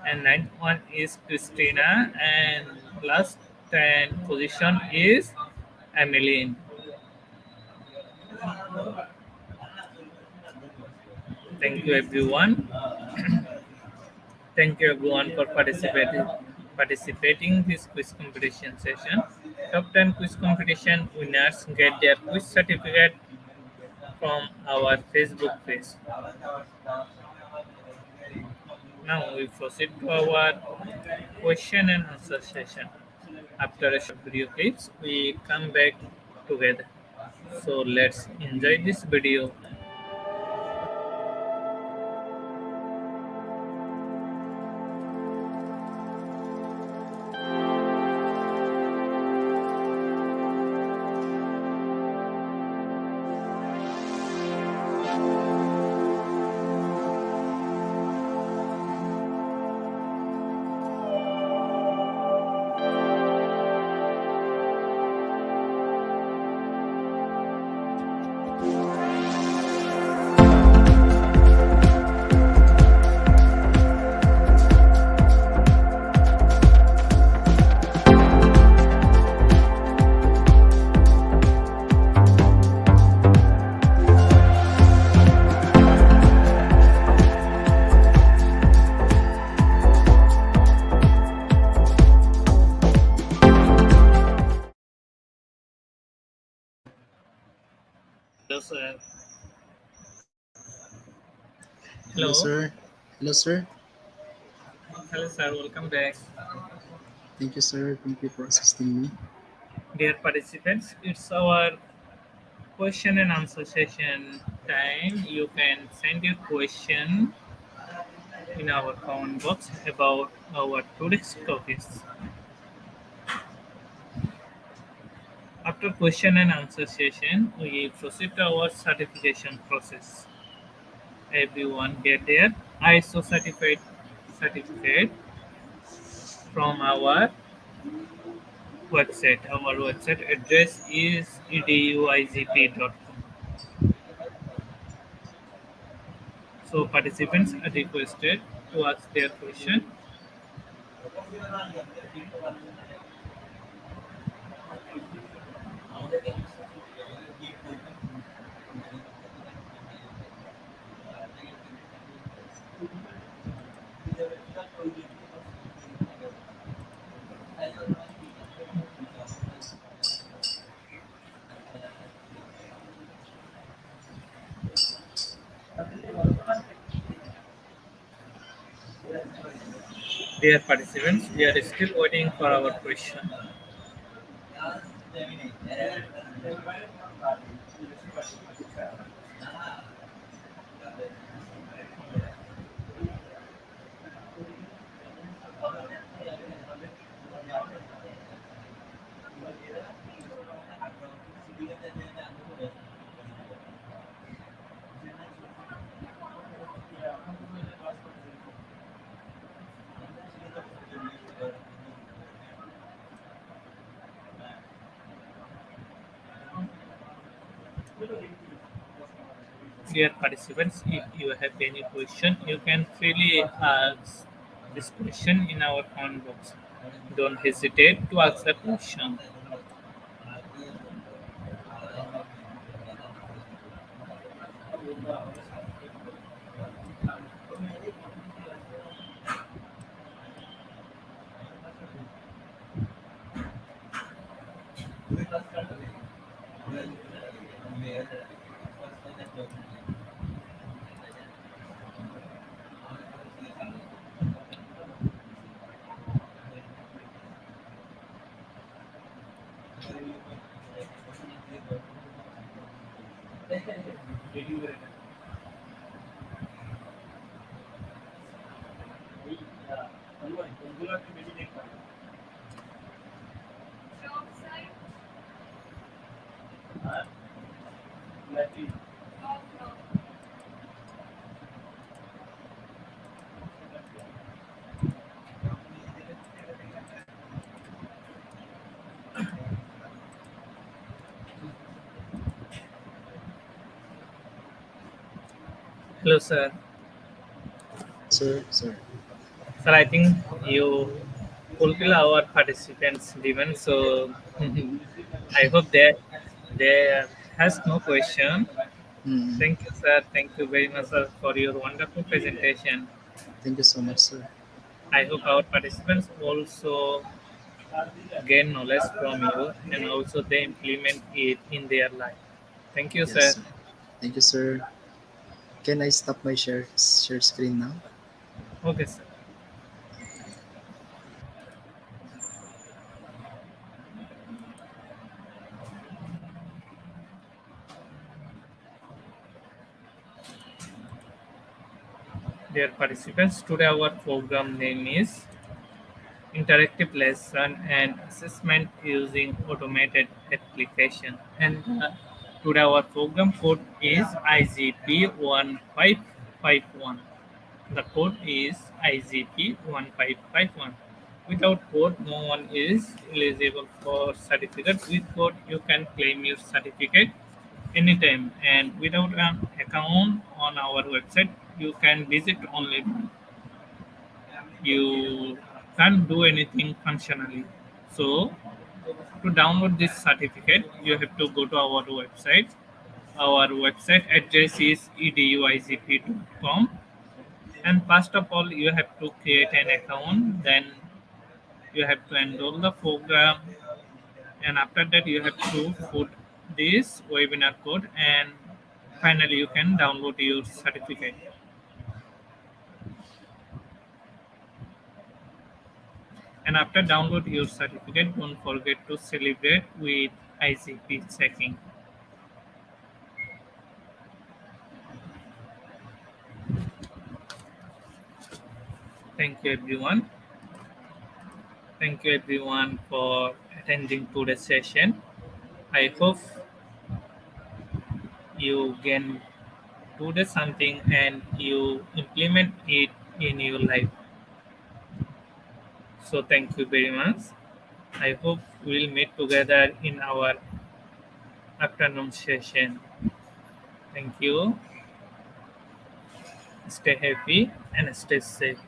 S1: and ninth one is Christina, and last 10 position is Emeline. Thank you everyone. Thank you everyone for participating this quiz competition session. Top 10 quiz competition winners get their quiz certificate from our Facebook page. Now we proceed to our question and answer session. After a short video clips, we come back together. So let's enjoy this video. Hello, sir.
S2: Hello,
S1: Hello.
S2: sir. Hello, sir.
S1: Hello, sir. Welcome back.
S2: Thank you, sir. Thank you for assisting me.
S1: Dear participants, it's our question and answer session time. You can send your question in our comment box about our today's topics. After question and answer session, we proceed to our certification process. Everyone get their ISO certificate from our website. Our website address is eduizp.com. So participants are requested to ask their question. Dear participants, we are still waiting for our question. Dear participants, if you have any question, you can freely ask this question in our comment box. Don't hesitate to ask the question. Hello, sir.
S2: sir.
S1: Sir, I think you fulfill our participants' demand. So I hope that there has no question.
S2: Mm,
S1: Thank you, sir. Thank you very much, sir, for your wonderful presentation.
S2: thank you so much, sir.
S1: I hope our participants also gain knowledge from you and also they implement it in their life. Thank you,
S2: Yes,
S1: sir.
S2: sir. Thank you, sir. Can I stop my share screen now?
S1: Okay, sir. Dear participants, today our program name is Interactive Lesson and Assessment Using Automated Application. And today our program code is IGP1551. The code is IGP1551. Without code, no one is eligible for certificate. With code, you can claim your certificate anytime. And without an account on our website, you can visit only. You can't do anything functionally. So, to download this certificate, you have to go to our website. Our website address is eduizp.com. And first of all, you have to create an account. Then you have to enroll the program, and after that, you have to put this webinar code, and finally, you can download your certificate. And after download your certificate, don't forget to celebrate with ICP checking. Thank you, everyone. Thank you, everyone, for attending today's session. I hope you can do the something and you implement it in your life. So thank you very much. I hope we'll meet together in our afternoon session. Thank you. Stay happy and stay safe.